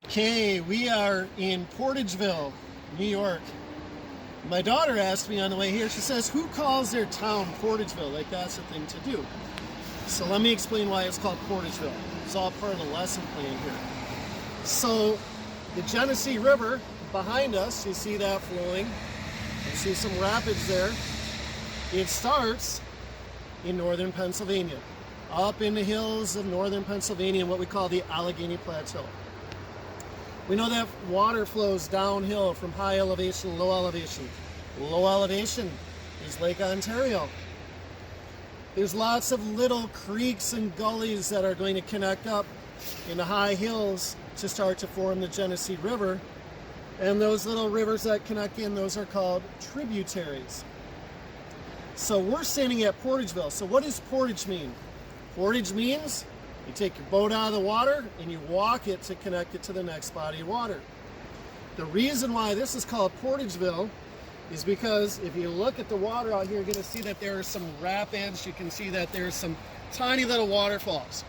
Okay, we are in Portageville, New York. My daughter asked me on the way here, she says, who calls their town Portageville? Like that's a thing to do. So let me explain why it's called Portageville. It's all part of the lesson plan here. So the Genesee River behind us, you see that flowing. You see some rapids there. It starts in northern Pennsylvania, up in the hills of northern Pennsylvania, what we call the Allegheny Plateau. We know that water flows downhill from high elevation to low elevation. Low elevation is Lake Ontario. There's lots of little creeks and gullies that are going to connect up in the high hills to start to form the Genesee River. And those little rivers that connect in, those are called tributaries. So we're standing at Portageville. So what does portage mean? Portage means you take your boat out of the water and you walk it to connect it to the next body of water. The reason why this is called Portageville is because if you look at the water out here, you're going to see that there are some rapids. You can see that there's some tiny little waterfalls.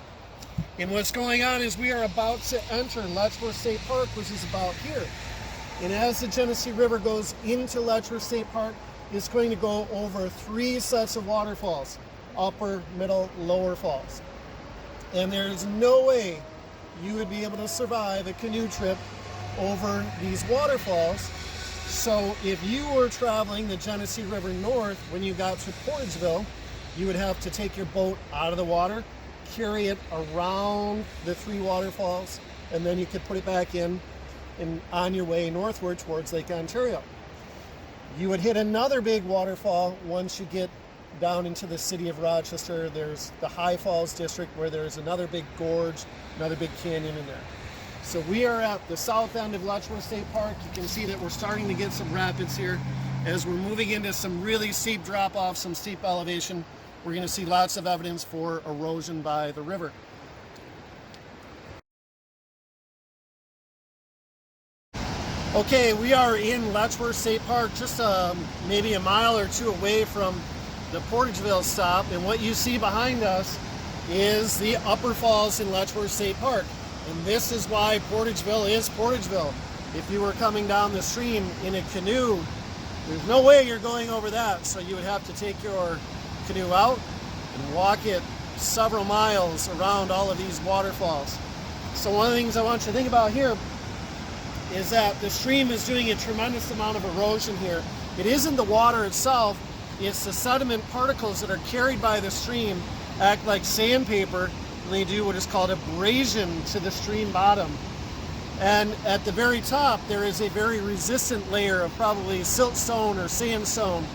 And what's going on is we are about to enter Letchworth State Park, which is about here. And as the Genesee River goes into Letchworth State Park, it's going to go over 3 sets of waterfalls, upper, middle, lower falls. And there's no way you would be able to survive a canoe trip over these waterfalls. So if you were traveling the Genesee River north, when you got to Portageville, you would have to take your boat out of the water, carry it around the 3 waterfalls, and then you could put it back in and on your way northward towards Lake Ontario. You would hit another big waterfall once you get down into the city of Rochester. There's the High Falls district where there's another big gorge, another big canyon in there. So we are at the south end of Letchworth State Park. You can see that we're starting to get some rapids here. As we're moving into some really steep drop-off, some steep elevation, we're going to see lots of evidence for erosion by the river. Okay, we are in Letchworth State Park, just maybe a mile or 2 away from the Portageville stop, and what you see behind us is the upper falls in Letchworth State Park. And this is why Portageville is Portageville. If you were coming down the stream in a canoe, there's no way you're going over that, so you would have to take your canoe out and walk it several miles around all of these waterfalls. So one of the things I want you to think about here is that the stream is doing a tremendous amount of erosion here. It isn't the water itself, it's the sediment particles that are carried by the stream, act like sandpaper, and they do what is called abrasion to the stream bottom. And at the very top, there is a very resistant layer of probably siltstone or sandstone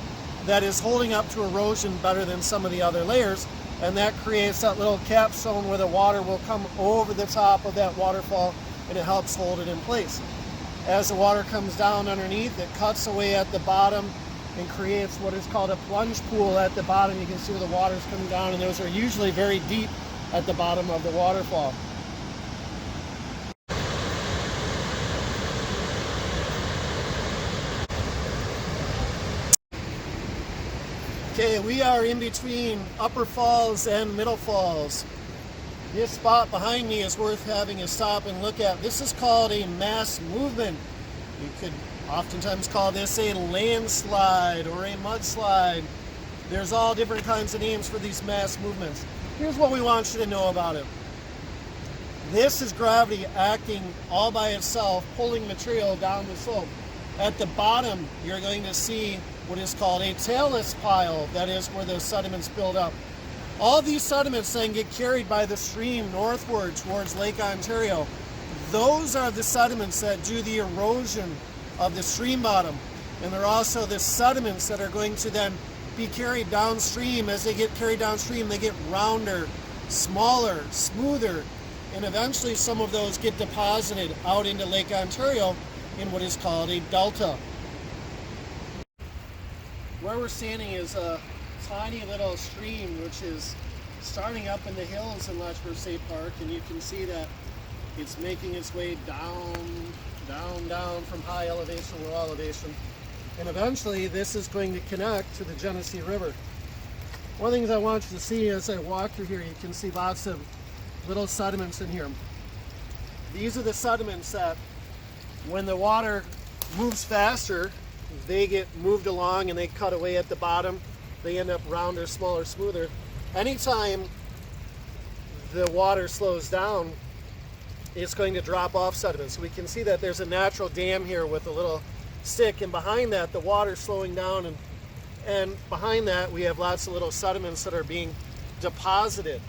that is holding up to erosion better than some of the other layers, and that creates that little capstone where the water will come over the top of that waterfall and it helps hold it in place. As the water comes down underneath, it cuts away at the bottom and creates what is called a plunge pool at the bottom. You can see where the water's coming down, and those are usually very deep at the bottom of the waterfall. Okay, we are in between upper falls and middle falls. This spot behind me is worth having a stop and look at. This is called a mass movement. You could oftentimes call this a landslide or a mudslide. There's all different kinds of names for these mass movements. Here's what we want you to know about it. This is gravity acting all by itself, pulling material down the slope. At the bottom, you're going to see what is called a tailless pile. That is where the sediments build up. All these sediments then get carried by the stream northward towards Lake Ontario. Those are the sediments that do the erosion of the stream bottom. And they're also the sediments that are going to then be carried downstream. As they get carried downstream, they get rounder, smaller, smoother, and eventually some of those get deposited out into Lake Ontario in what is called a delta. Where we're standing is a tiny little stream which is starting up in the hills in Letchworth State Park, and you can see that it's making its way down from high elevation to low elevation, and eventually this is going to connect to the Genesee River. One of the things I want you to see as I walk through here, you can see lots of little sediments in here. These are the sediments that, when the water moves faster, they get moved along and they cut away at the bottom. They end up rounder, smaller, smoother. Anytime the water slows down, it's going to drop off sediments. So we can see that there's a natural dam here with a little stick, and behind that the water's slowing down, and behind that we have lots of little sediments that are being deposited.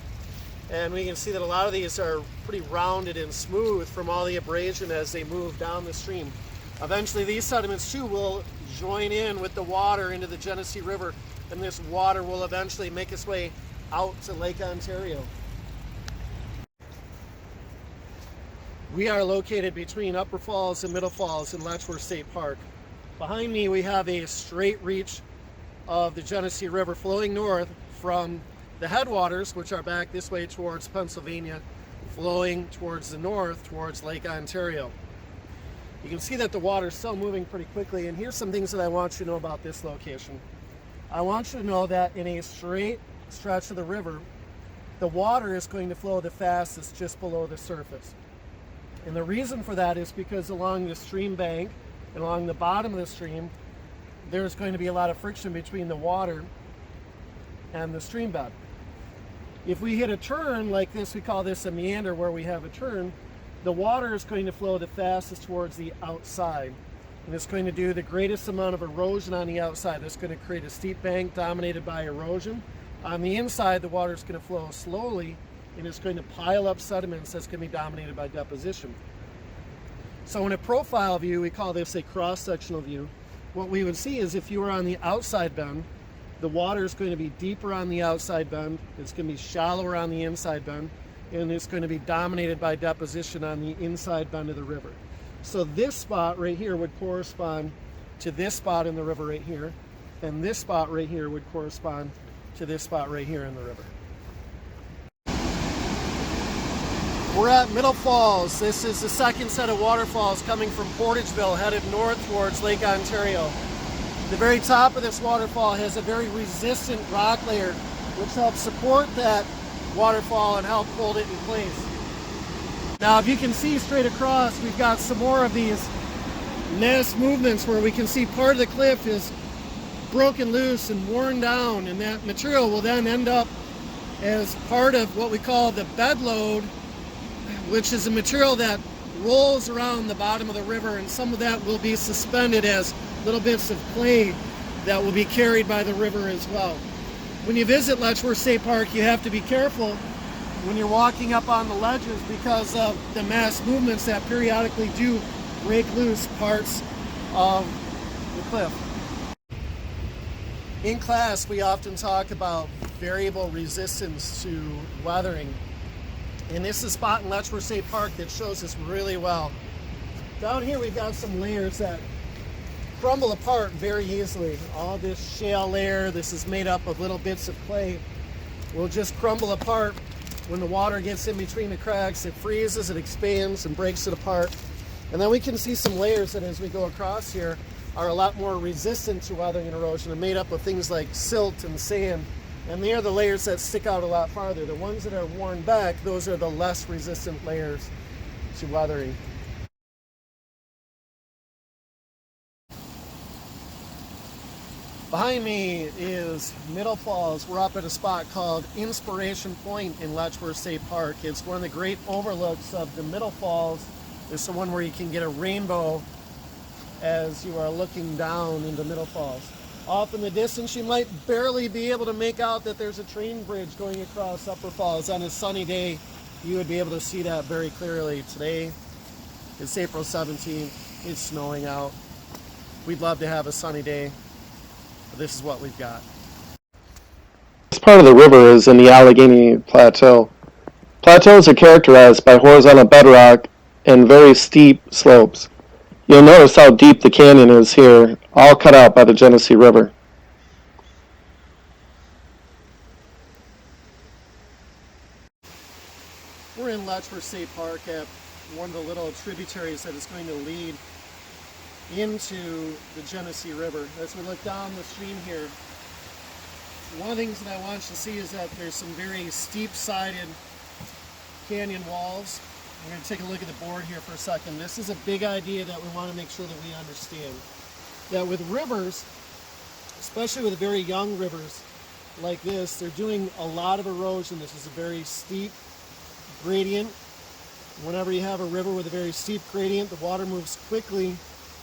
And we can see that a lot of these are pretty rounded and smooth from all the abrasion as they move down the stream. Eventually these sediments too will join in with the water into the Genesee River, and this water will eventually make its way out to Lake Ontario. We are located between Upper Falls and Middle Falls in Letchworth State Park. Behind me we have a straight reach of the Genesee River flowing north from the headwaters, which are back this way towards Pennsylvania, flowing towards the north towards Lake Ontario. You can see that the water is still moving pretty quickly, and here's some things that I want you to know about this location. I want you to know that in a straight stretch of the river, the water is going to flow the fastest just below the surface. And the reason for that is because along the stream bank and along the bottom of the stream, there's going to be a lot of friction between the water and the stream bed. If we hit a turn like this, we call this a meander where we have a turn, the water is going to flow the fastest towards the outside. And it's going to do the greatest amount of erosion on the outside. It's going to create a steep bank dominated by erosion. On the inside, the water is going to flow slowly, and it's going to pile up sediments that's going to be dominated by deposition. So in a profile view, we call this a cross-sectional view. What we would see is if you were on the outside bend, the water is going to be deeper on the outside bend, it's going to be shallower on the inside bend, and it's going to be dominated by deposition on the inside bend of the river. So this spot right here would correspond to this spot in the river right here, and this spot right here would correspond to this spot right here in the river. We're at Middle Falls. This is the second set of waterfalls coming from Portageville, headed north towards Lake Ontario. The very top of this waterfall has a very resistant rock layer which helps support that waterfall and help hold it in place. Now if you can see straight across, we've got some more of these mass movements where we can see part of the cliff is broken loose and worn down, and that material will then end up as part of what we call the bed load, which is a material that rolls around the bottom of the river, and some of that will be suspended as little bits of clay that will be carried by the river as well. When you visit Letchworth State Park, you have to be careful when you're walking up on the ledges because of the mass movements that periodically do break loose parts of the cliff. In class, we often talk about variable resistance to weathering. And this is a spot in Letchworth State Park that shows this really well. Down here we've got some layers that crumble apart very easily. All this shale layer, this is made up of little bits of clay, will just crumble apart when the water gets in between the cracks. It freezes, it expands and breaks it apart. And then we can see some layers that as we go across here are a lot more resistant to weathering and erosion and made up of things like silt and sand. And they are the layers that stick out a lot farther. The ones that are worn back, those are the less resistant layers to weathering. Behind me is Middle Falls. We're up at a spot called Inspiration Point in Letchworth State Park. It's one of the great overlooks of the Middle Falls. It's the one where you can get a rainbow as you are looking down into Middle Falls. Off in the distance, you might barely be able to make out that there's a train bridge going across Upper Falls. On a sunny day, you would be able to see that very clearly. Today, it's April 17th. It's snowing out. We'd love to have a sunny day, but this is what we've got. This part of the river is in the Allegheny Plateau. Plateaus are characterized by horizontal bedrock and very steep slopes. You'll notice how deep the canyon is here, all cut out by the Genesee River. We're in Letchworth State Park at one of the little tributaries that is going to lead into the Genesee River. As we look down the stream here, one of the things that I want you to see is that there's some very steep-sided canyon walls We're going to take a look at the board here for a second. This is a big idea that we want to make sure that we understand. That with rivers, especially with very young rivers like this, they're doing a lot of erosion. This is a very steep gradient. Whenever you have a river with a very steep gradient, the water moves quickly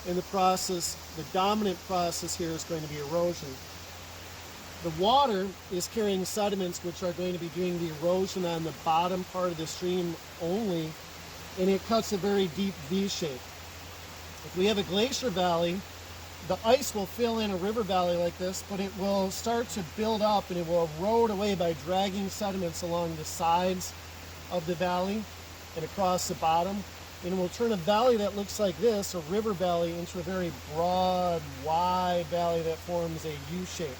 in the process. The dominant process here is going to be erosion. The water is carrying sediments which are going to be doing the erosion on the bottom part of the stream only, and it cuts a very deep V shape. If we have a glacier valley, the ice will fill in a river valley like this, but it will start to build up and it will erode away by dragging sediments along the sides of the valley and across the bottom, and it will turn a valley that looks like this, a river valley, into a very broad, wide valley that forms a U shape.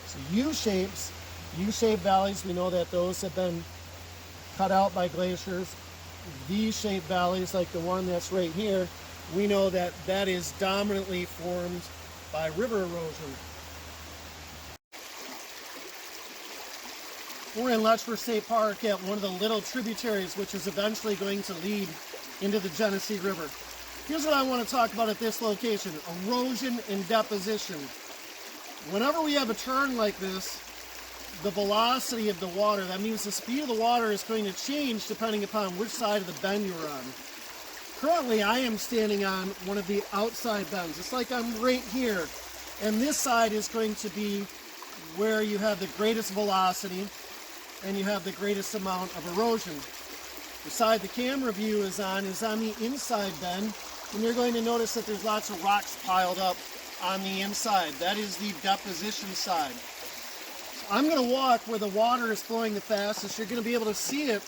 So U-shaped valleys, we know that those have been cut out by glaciers. V-shaped valleys like the one that's right here, we know that that is dominantly formed by river erosion. We're in Letchworth State Park at one of the little tributaries which is eventually going to lead into the Genesee River. Here's what I want to talk about at this location: erosion and deposition. Whenever we have a turn like this, the velocity of the water, that means the speed of the water, is going to change depending upon which side of the bend you're on. Currently, I am standing on one of the outside bends. It's like I'm right here, and this side is going to be where you have the greatest velocity and you have the greatest amount of erosion. The side the camera view is on the inside bend, and you're going to notice that there's lots of rocks piled up on the inside. That is the deposition side. So I'm going to walk where the water is flowing the fastest. You're going to be able to see it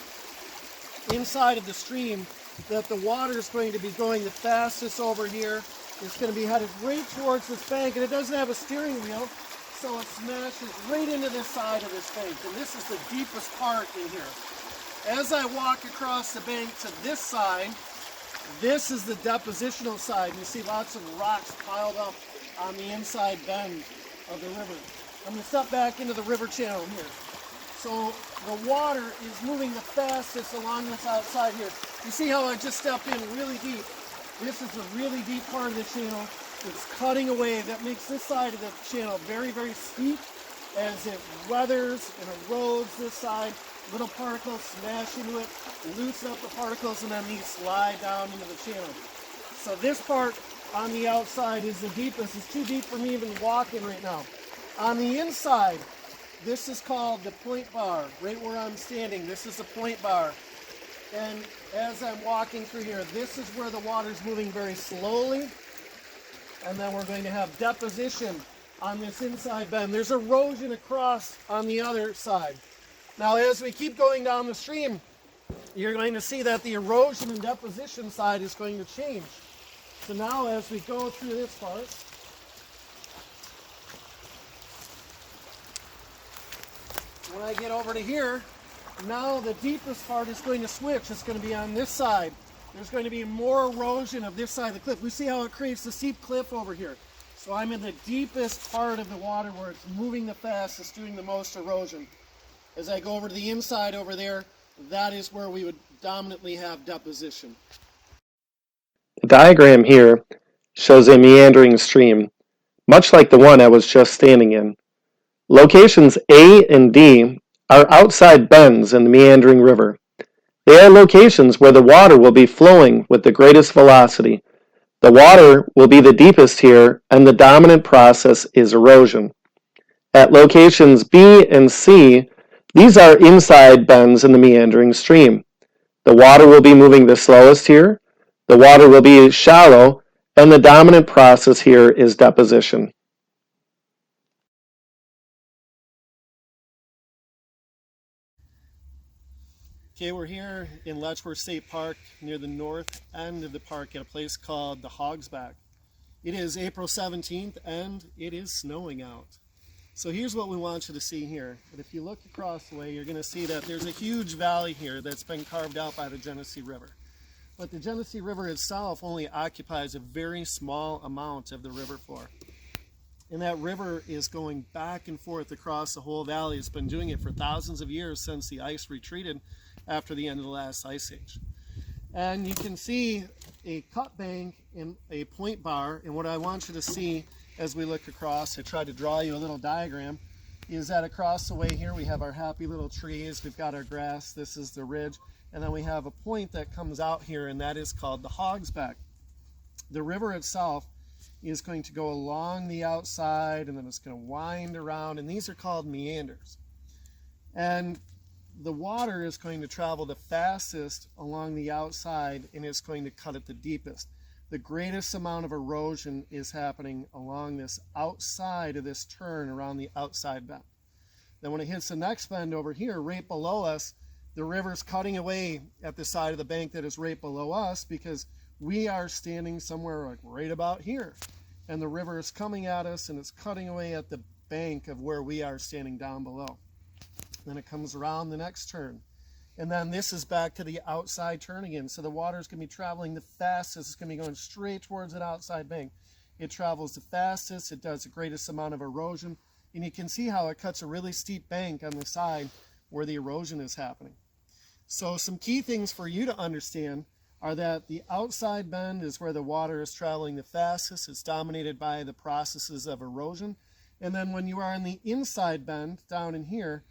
inside of the stream, that the water is going to be going the fastest over here. It's going to be headed right towards this bank, and it doesn't have a steering wheel, so it smashes right into this side of this bank, and this is the deepest part in here. As I walk across the bank to this side, this is the depositional side. You see lots of rocks piled up on the inside bend of the river. I'm going to step back into the river channel here. So the water is moving the fastest along this outside here. You see how I just stepped in really deep? This is a really deep part of the channel. It's cutting away. That makes this side of the channel very, very steep as it weathers and erodes this side. Little particles smash into it, loosen up the particles, and then these slide down into the channel. So this part on the outside is the deepest. It's too deep for me even walking right now. On the inside, this is called the point bar. Right where I'm standing, this is the point bar. And as I'm walking through here, this is where the water's moving very slowly. And then we're going to have deposition on this inside bend. There's erosion across on the other side. Now, as we keep going down the stream, you're going to see that the erosion and deposition side is going to change. So now as we go through this part, when I get over to here, now the deepest part is going to switch. It's going to be on this side. There's going to be more erosion of this side of the cliff. We see how it creates the steep cliff over here. So I'm in the deepest part of the water where it's moving the fastest, doing the most erosion. As I go over to the inside over there, that is where we would dominantly have deposition. The diagram here shows a meandering stream, much like the one I was just standing in. Locations A and D are outside bends in the meandering river. They are locations where the water will be flowing with the greatest velocity. The water will be the deepest here, and the dominant process is erosion. At locations B and C, these are inside bends in the meandering stream. The water will be moving the slowest here, the water will be shallow, and the dominant process here is deposition. Okay, we're here in Letchworth State Park near the north end of the park at a place called the Hogsback. It is April 17th and it is snowing out. So here's what we want you to see here. But if you look across the way, you're going to see that there's a huge valley here that's been carved out by the Genesee River. But the Genesee River itself only occupies a very small amount of the river floor. And that river is going back and forth across the whole valley. It's been doing it for thousands of years since the ice retreated after the end of the last ice age. And you can see a cut bank and a point bar. And what I want you to see as we look across, I tried to draw you a little diagram, is that across the way here we have our happy little trees, we've got our grass, this is the ridge, and then we have a point that comes out here, and that is called the Hogsback. The river itself is going to go along the outside, and then it's going to wind around, and these are called meanders. And the water is going to travel the fastest along the outside, and it's going to cut it the deepest. The greatest amount of erosion is happening along this outside of this turn around the outside bend. Then when it hits the next bend over here, right below us, the river's cutting away at the side of the bank that is right below us, because we are standing somewhere like right about here. And the river is coming at us, and it's cutting away at the bank of where we are standing down below. Then it comes around the next turn. And then this is back to the outside turn again. So the water is going to be traveling the fastest. It's going to be going straight towards that outside bank. It travels the fastest. It does the greatest amount of erosion. And you can see how it cuts a really steep bank on the side where the erosion is happening. So some key things for you to understand are that the outside bend is where the water is traveling the fastest. It's dominated by the processes of erosion. And then when you are in the inside bend down in here,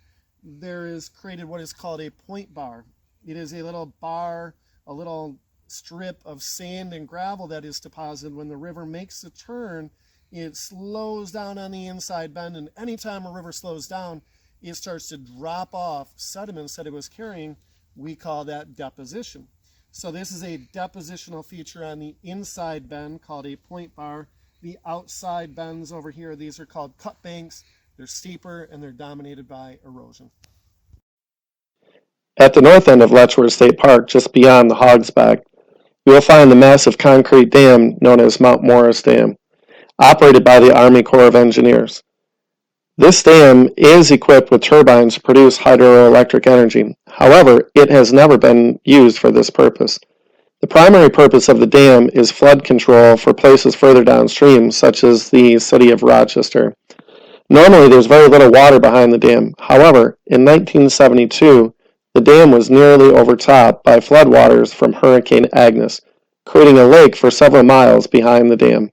there is created what is called a point bar. It is a little bar, a little strip of sand and gravel that is deposited. When the river makes a turn, it slows down on the inside bend, and anytime a river slows down, it starts to drop off sediments that it was carrying. We call that deposition. So this is a depositional feature on the inside bend called a point bar. The outside bends over here, these are called cut banks. They're steeper and they're dominated by erosion. At the north end of Letchworth State Park, just beyond the Hogsback, you will find the massive concrete dam known as Mount Morris Dam, operated by the Army Corps of Engineers. This dam is equipped with turbines to produce hydroelectric energy. However, it has never been used for this purpose. The primary purpose of the dam is flood control for places further downstream, such as the city of Rochester. Normally, there's very little water behind the dam. However, in 1972, the dam was nearly overtopped by floodwaters from Hurricane Agnes, creating a lake for several miles behind the dam.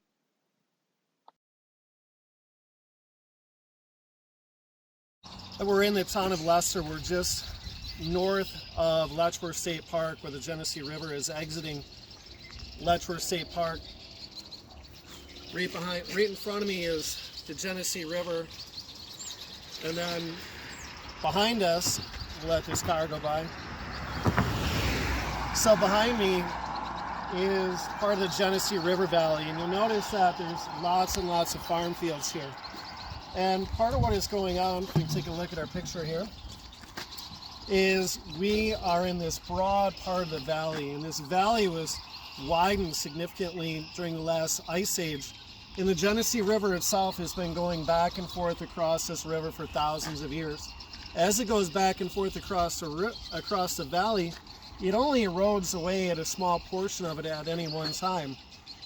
We're in the town of Leicester. We're just north of Letchworth State Park, where the Genesee River is exiting Letchworth State Park. Right in front of me is the Genesee River, and then behind us, we'll let this car go by. So behind me is part of the Genesee River Valley, and you'll notice that there's lots and lots of farm fields here. And part of what is going on, if we take a look at our picture here, is we are in this broad part of the valley, and this valley was widened significantly during the last ice age. And the Genesee River itself has been going back and forth across this river for thousands of years. As it goes back and forth across the valley, it only erodes away at a small portion of it at any one time.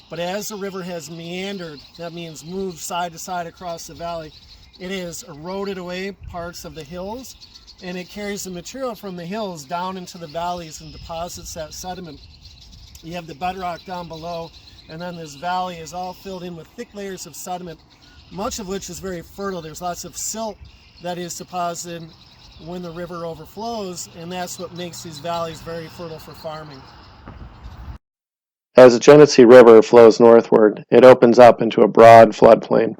But as the river has meandered, that means moved side to side across the valley, it has eroded away parts of the hills, and it carries the material from the hills down into the valleys and deposits that sediment. You have the bedrock down below, and then this valley is all filled in with thick layers of sediment, much of which is very fertile. There's lots of silt that is deposited when the river overflows, and that's what makes these valleys very fertile for farming. As the Genesee River flows northward, it opens up into a broad floodplain.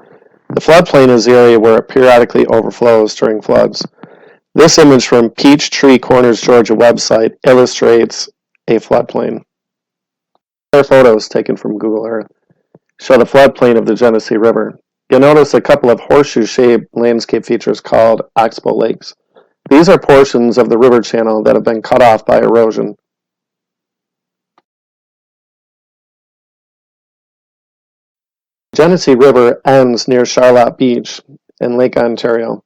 The floodplain is the area where it periodically overflows during floods. This image from Peachtree Corners, Georgia website illustrates a floodplain. Photos taken from Google Earth show the floodplain of the Genesee River. You'll notice a couple of horseshoe-shaped landscape features called oxbow lakes. These are portions of the river channel that have been cut off by erosion. The Genesee River ends near Charlotte Beach in Lake Ontario.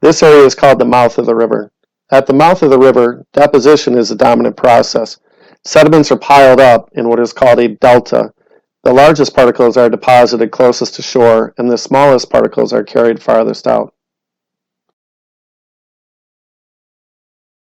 This area is called the mouth of the river. At the mouth of the river, deposition is the dominant process. Sediments are piled up in what is called a delta. The largest particles are deposited closest to shore, and the smallest particles are carried farthest out.